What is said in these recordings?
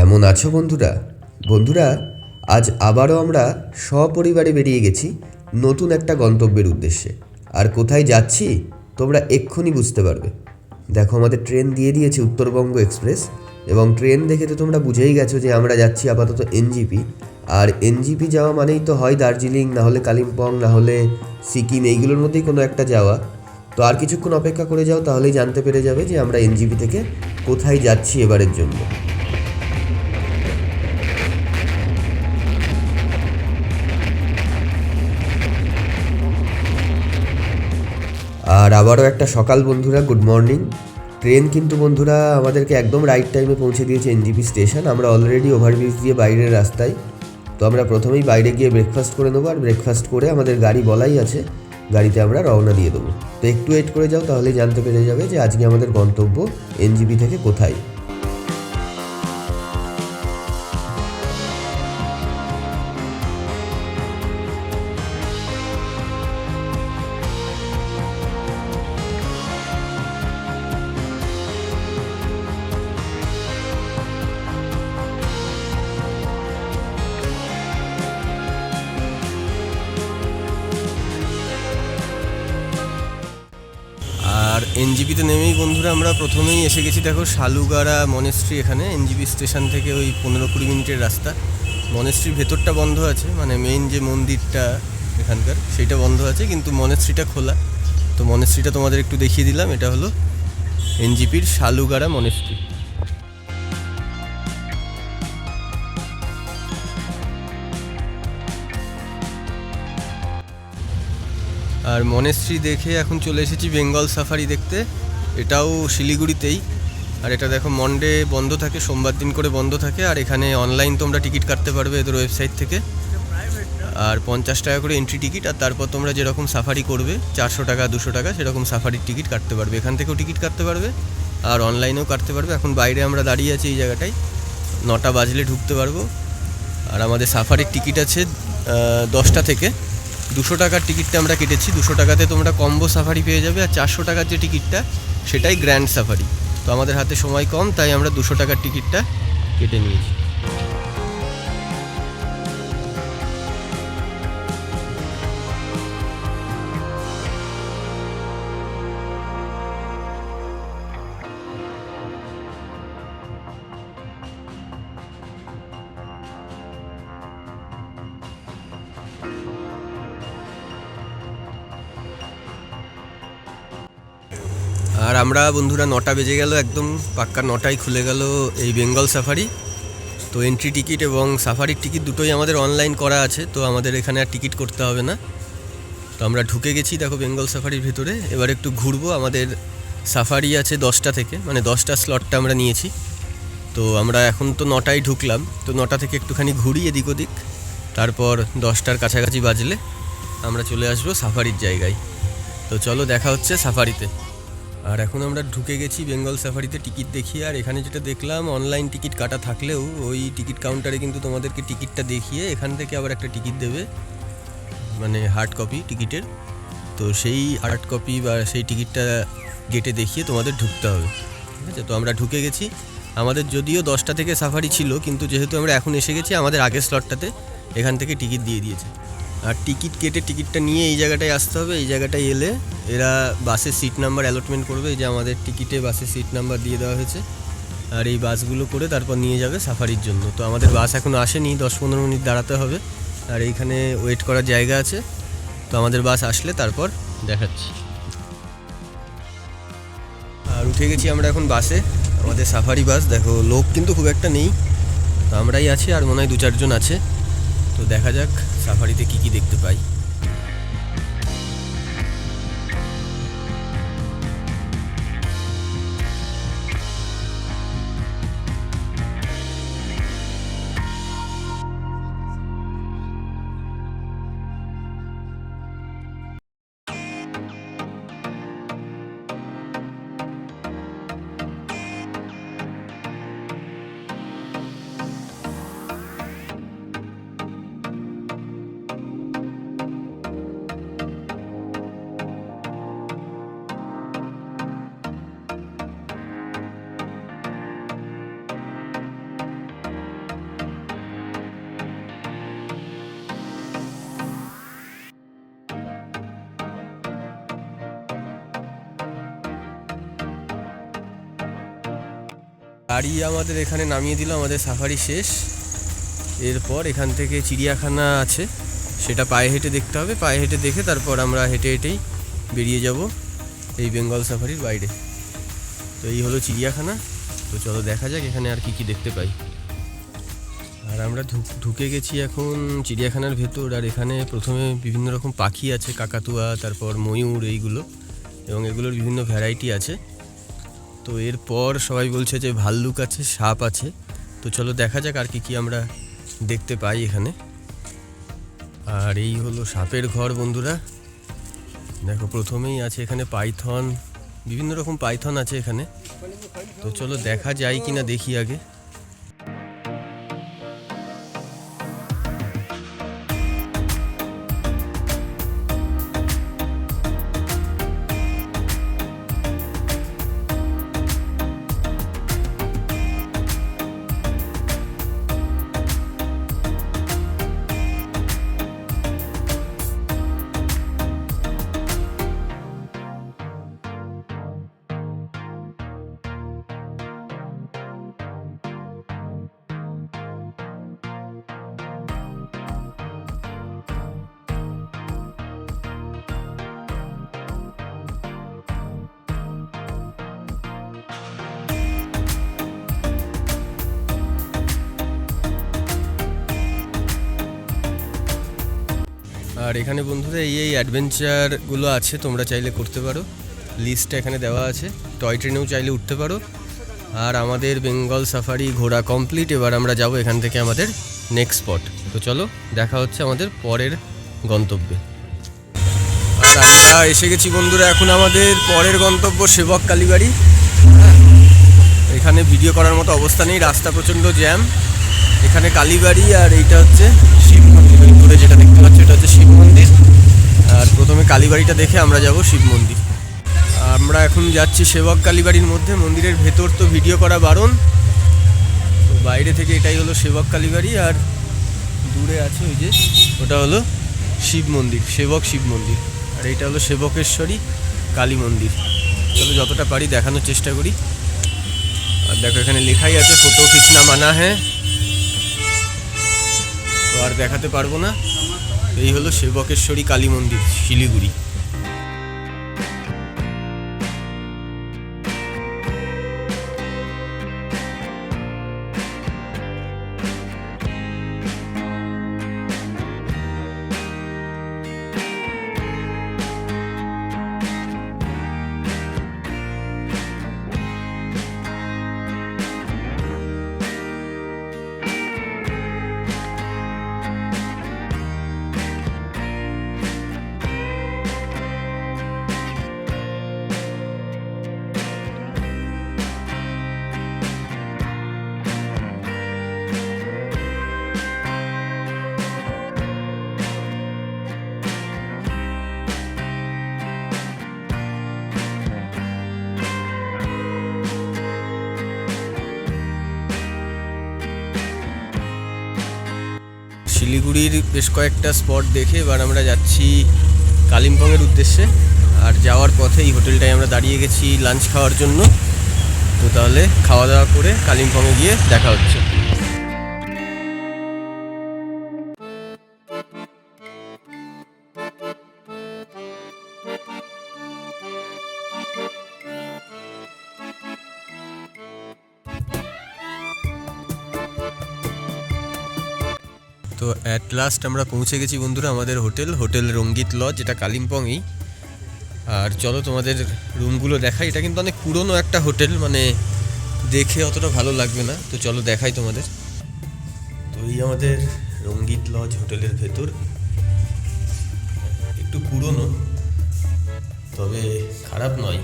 কেমন আছো বন্ধুরা? বন্ধুরা, আজ আবারও আমরা সপরিবারে বেরিয়ে গেছি নতুন একটা গন্তব্যের উদ্দেশ্যে। আর কোথায় যাচ্ছি তোমরা এক্ষুনি বুঝতে পারবে। দেখো, আমাদের ট্রেন দিয়ে দিয়েছে উত্তরবঙ্গ এক্সপ্রেস, এবং ট্রেন দেখে তো তোমরা বুঝেই গেছো যে আমরা যাচ্ছি আপাতত এনজিপি। আর এনজিপি যাওয়া মানেই তো হয় দার্জিলিং, না হলে কালিম্পং, না হলে সিকিম, এইগুলোর মধ্যেই কোনো একটা যাওয়া। তো আর কিছুক্ষণ অপেক্ষা করে যাও, তাহলেই জানতে পেরে যাবে যে আমরা এনজিপি থেকে কোথায় যাচ্ছি এবারের জন্য। আর আবারও একটা সকাল বন্ধুরা, গুড মর্নিং। ট্রেন কিন্তু বন্ধুরা আমাদেরকে একদম রাইট টাইমে পৌঁছে দিয়েছে এনজিপি স্টেশন। আমরা অলরেডি ওভারব্রিজ দিয়ে বাইরের রাস্তায়। তো আমরা প্রথমেই বাইরে গিয়ে ব্রেকফাস্ট করে নেবো, আর ব্রেকফাস্ট করে আমাদের গাড়ি বলাই আছে, গাড়িতে আমরা রওনা দিয়ে দেবো। তো একটু ওয়েট করে যাও, তাহলেই জানতে পেরে যাবে যে আজকে আমাদের গন্তব্য এনজিপি থেকে কোথায়। আর এনজিপিতে নেমেই বন্ধুরা আমরা প্রথমেই এসে গেছি। দেখো, শালুগাড়া মনেস্ট্রি, এখানে এনজিপি স্টেশন থেকে ওই 15-20 মিনিটের রাস্তা। মনেস্ট্রির ভেতরটা বন্ধ আছে, মানে মেইন যে মন্দিরটা এখানকার সেইটা বন্ধ আছে, কিন্তু মনেস্ট্রিটা খোলা। তো মনেস্ট্রিটা তোমাদের একটু দেখিয়ে দিলাম। এটা হলো এনজিপির শালুগাড়া মনেস্ট্রি। আর মনেস্ট্রি দেখে এখন চলে এসেছি বেঙ্গল সাফারি দেখতে। এটাও শিলিগুড়িতেই। আর এটা দেখো, মন্ডে বন্ধ থাকে, সোমবার দিন করে বন্ধ থাকে। আর এখানে অনলাইন তোমরা টিকিট কাটতে পারবে এদের ওয়েবসাইট থেকে। আর 50 টাকা করে এন্ট্রি টিকিট। আর তারপর তোমরা যেরকম সাফারি করবে, 400 টাকা 200 টাকা সেরকম সাফারির টিকিট কাটতে পারবে। এখান থেকেও টিকিট কাটতে পারবে, আর অনলাইনেও কাটতে পারবে। এখন বাইরে আমরা দাঁড়িয়ে আছি এই জায়গাটায়, 9টা বাজলে ঢুকতে পারবো। আর আমাদের সাফারির টিকিট আছে 10টা থেকে। 200 টাকার টিকিটটা আমরা কেটেছি। 200 টাকাতে তোমরা কম্বো সাফারি পেয়ে যাবে। আর 400 টাকার যে টিকিটটা সেটাই গ্র্যান্ড সাফারি। তো আমাদের হাতে সময় কম, তাই আমরা 200 টাকার টিকিটটা কেটে নিয়েছি। আর আমরা বন্ধুরা 9টা বেজে গেল, একদম পাক্কা 9টায় খুলে গেল এই বেঙ্গল সাফারি। তো এন্ট্রি টিকিট এবং সাফারির টিকিট দুটোই আমাদের অনলাইন করা আছে, তো আমাদের এখানে আর টিকিট করতে হবে না। তো আমরা ঢুকে গেছি দেখো বেঙ্গল সাফারির ভিতরে। এবার একটু ঘুরবো। আমাদের সাফারি আছে 10টা থেকে, মানে 10টা স্লটটা আমরা নিয়েছি। তো আমরা এখন তো 9টায় ঢুকলাম, তো 9টা থেকে একটুখানি ঘুরি এদিক ওদিক। তারপর 10টার কাছাকাছি বাজলে আমরা চলে আসবো সাফারির জায়গায়। তো চলো, দেখা হচ্ছে সাফারিতে। আর এখন আমরা ঢুকে গেছি বেঙ্গল সাফারিতে টিকিট দেখিয়ে। আর এখানে যেটা দেখলাম, অনলাইন টিকিট কাটা থাকলেও ওই টিকিট কাউন্টারে কিন্তু তোমাদেরকে টিকিটটা দেখিয়ে এখান থেকে আবার একটা টিকিট দেবে, মানে হার্ড কপি টিকিটের। তো সেই হার্ড কপি বা সেই টিকিটটা গেটে দেখিয়ে তোমাদের ঢুকতে হবে, ঠিক আছে? তো আমরা ঢুকে গেছি। আমাদের যদিও 10টা থেকে সাফারি ছিল, কিন্তু যেহেতু আমরা এখন এসে গেছি আমাদের আগের স্লটটাতে, এখান থেকে টিকিট দিয়ে দিয়েছে। আর টিকিট কেটে টিকিটটা নিয়ে এই জায়গাটায় আসতে হবে। এই জায়গাটায় এলে এরা বাসের সিট নাম্বার অ্যালটমেন্ট করবে। এই যে আমাদের টিকিটে বাসের সিট নাম্বার দিয়ে দেওয়া হয়েছে। আর এই বাসগুলো করে তারপর নিয়ে যাবে সাফারির জন্য। তো আমাদের বাস এখনও আসেনি, 10-15 মিনিট দাঁড়াতে হবে। আর এইখানে ওয়েট করার জায়গা আছে। তো আমাদের বাস আসলে তারপর দেখাচ্ছি। আর উঠে গেছি আমরা এখন বাসে, আমাদের সাফারি বাস। দেখো, লোক কিন্তু খুব একটা নেই, তো আমরাই আছি, আর মনে হয় 2-4 জন আছে। তো দেখা যাক সাফারিতে কী কী দেখতে পাই। গাড়ি আমাদের এখানে নামিয়ে দিল, আমাদের সাফারি শেষ। এরপর এখান থেকে চিড়িয়াখানা আছে, সেটা পায়ে হেঁটে দেখতে হবে। পায়ে হেঁটে দেখে তারপর আমরা হেঁটে হেঁটেই বেরিয়ে যাব এই বেঙ্গল সাফারির বাইরে। তো এই হলো চিড়িয়াখানা। তো চলো দেখা যাক এখানে আর কি কি দেখতে পাই। আর আমরা ঢুকে গেছি এখন চিড়িয়াখানার ভেতর। আর এখানে প্রথমে বিভিন্ন রকম পাখি আছে, কাকাতুয়া, তারপর ময়ূর, এইগুলো, এবং এগুলোর বিভিন্ন ভ্যারাইটি আছে। তো এরপর সবাই বলছে যে ভাল্লুক আছে, সাপ আছে। তো চলো দেখা যাক আর কি কি আমরা দেখতে পাই এখানে। আর এই হলো সাপের ঘর বন্ধুরা। দেখো প্রথমেই আছে এখানে পাইথন, বিভিন্ন রকম পাইথন আছে এখানে। তো চলো দেখা যায় কিনা দেখি আগে। আর এখানে বন্ধুরা এই অ্যাডভেঞ্চারগুলো আছে, তোমরা চাইলে করতে পারো। লিস্টটা এখানে দেওয়া আছে। টয় ট্রেনেও চাইলে উঠতে পারো। আর আমাদের বেঙ্গল সাফারি ঘোরা কমপ্লিট। এবার আমরা যাব এখান থেকে আমাদের নেক্সট স্পট। তো চলো দেখা হচ্ছে আমাদের পরের গন্তব্যে। আর আমরা এসে গেছি বন্ধুরা এখন আমাদের পরের গন্তব্য সেবক কালীবাড়ি। এখানে ভিডিও করার মতো অবস্থা নেই, রাস্তা প্রচণ্ড জ্যাম। এখানে কালীবাড়ি আর এইটা হচ্ছে শিব মন্দির। ওই দূরে যেটা দেখতে পাচ্ছি এটা হচ্ছে শিব মন্দির। আর প্রথমে কালীবাড়িটা দেখে আমরা যাব শিব মন্দির। আমরা এখন যাচ্ছি সেবক কালীবাড়ির মধ্যে। মন্দিরের ভেতর তো ভিডিও করা বারণ, তো বাইরে থেকে এটাই হলো সেবক কালীবাড়ি। আর দূরে আছে ওই যে ওটা হলো শিব মন্দির, সেবক শিব মন্দির। আর এইটা হলো সেবকেশ্বরী কালী মন্দির। চলো যতটা পারি দেখানোর চেষ্টা করি। আর দেখো এখানে লেখাই আছে ফটো খিচনা মানা হ্যাঁ। তো আর দেখাতে পারবো না। এই হলো সেবকেশ্বরী কালী মন্দির, শিলিগুড়ি। শিলিগুড়ির বেশ কয়েকটা স্পট দেখে এবার আমরা যাচ্ছি কালিম্পংয়ের উদ্দেশ্যে। আর যাওয়ার পথে এই হোটেলটায় আমরা দাঁড়িয়ে গেছি লাঞ্চ খাওয়ার জন্য। তো তাহলে খাওয়া দাওয়া করে কালিম্পংয়ে গিয়ে দেখা হচ্ছে। তো অ্যাট লাস্ট আমরা পৌঁছে গেছি বন্ধুরা আমাদের হোটেল রঙ্গিত লজ, যেটা কালিম্পংয়েই। আর চলো তোমাদের রুমগুলো দেখাই। এটা কিন্তু অনেক পুরনো একটা হোটেল, মানে দেখে অতটা ভালো লাগবে না। তো চলো দেখাই তোমাদের। তো এই আমাদের রঙ্গিত লজ হোটেলের ভেতর। একটু পুরনো, তবে খারাপ নয়।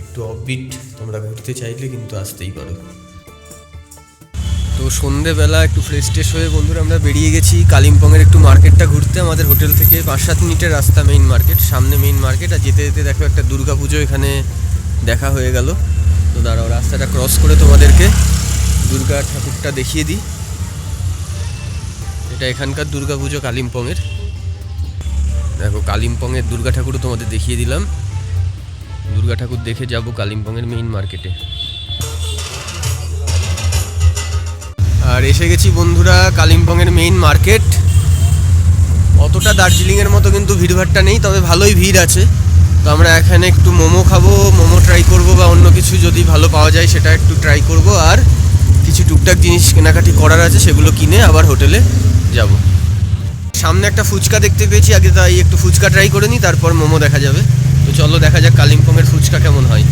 একটু অফবিট, তোমরা ঘুরতে চাইলে কিন্তু আসতেই পারো। তো সন্ধেবেলা একটু ফ্রেশ ট্রেশ হয়ে বন্ধুরা আমরা বেরিয়ে গেছি কালিম্পংয়ের একটু মার্কেটটা ঘুরতে। আমাদের হোটেল থেকে 5-7 মিনিটের রাস্তা মেইন মার্কেট, সামনে মেইন মার্কেট। আর যেতে যেতে দেখো একটা দুর্গা পুজো এখানে দেখা হয়ে গেল। তো দাঁড়াও রাস্তাটা ক্রস করে তোমাদেরকে দুর্গা ঠাকুরটা দেখিয়ে দিই। এটা এখানকার দুর্গা পুজো কালিম্পংয়ের। দেখো কালিম্পংয়ের দুর্গা ঠাকুরও তোমাদের দেখিয়ে দিলাম। দুর্গা ঠাকুর দেখে যাব কালিম্পংয়ের মেইন মার্কেটে। আর এসে গেছি বন্ধুরা কালিম্পংয়ের মেইন মার্কেট। অতটা দার্জিলিংয়ের মতো কিন্তু ভিড়ভাট্টা নেই, তবে ভালোই ভিড় আছে। তো আমরা এখানে একটু মোমো খাবো, মোমো ট্রাই করব, বা অন্য কিছু যদি ভালো পাওয়া যায় সেটা একটু ট্রাই করব। আর কিছু টুকটাক জিনিস কেনাকাটি করার আছে, সেগুলো কিনে আবার হোটেলে যাব। সামনে একটা ফুচকা দেখতে পেয়েছি, আগে তাই একটু ফুচকা ট্রাই করে নিই, তারপর মোমো দেখা যাবে। তো চলো দেখা যাক কালিম্পংয়ের ফুচকা কেমন হয়।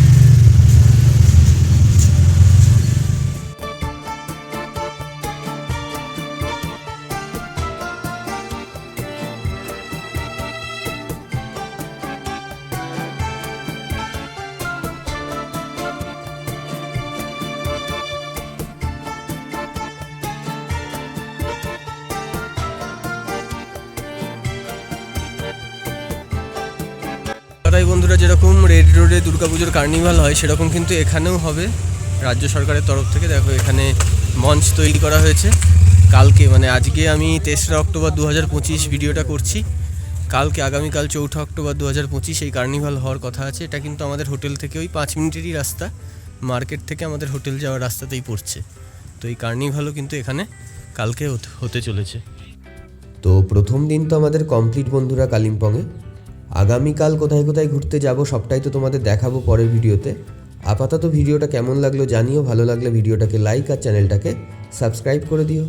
তাই বন্ধুরা, যেরকম রেড রোডে দুর্গাপুজোর কার্নিভাল হয় সেরকম কিন্তু এখানেও হবে রাজ্য সরকারের তরফ থেকে। দেখো এখানে মঞ্চ তৈরি করা হয়েছে। কালকে মানে আজকে আমি 3রা অক্টোবর 2025 ভিডিওটা করছি। কালকে আগামীকাল 4ঠা অক্টোবর 2025 এই কার্নিভাল হওয়ার কথা আছে। এটা কিন্তু আমাদের হোটেল থেকে ওই 5 মিনিটেরই রাস্তা, মার্কেট থেকে আমাদের হোটেল যাওয়ার রাস্তাতেই পড়ছে। তো এই কার্নিভালও কিন্তু এখানে কালকে হতে চলেছে। তো প্রথম দিন তো আমাদের কমপ্লিট বন্ধুরা কালিম্পংয়ে। আগামীকাল কোথায় কোথায় ঘুরতে যাব সবটাই তো তোমাদের দেখাবো পরের ভিডিওতে। আপাতত ভিডিওটা কেমন লাগলো জানিও, ভালো লাগলে ভিডিওটাকে লাইক আর চ্যানেলটাকে সাবস্ক্রাইব করে দিও।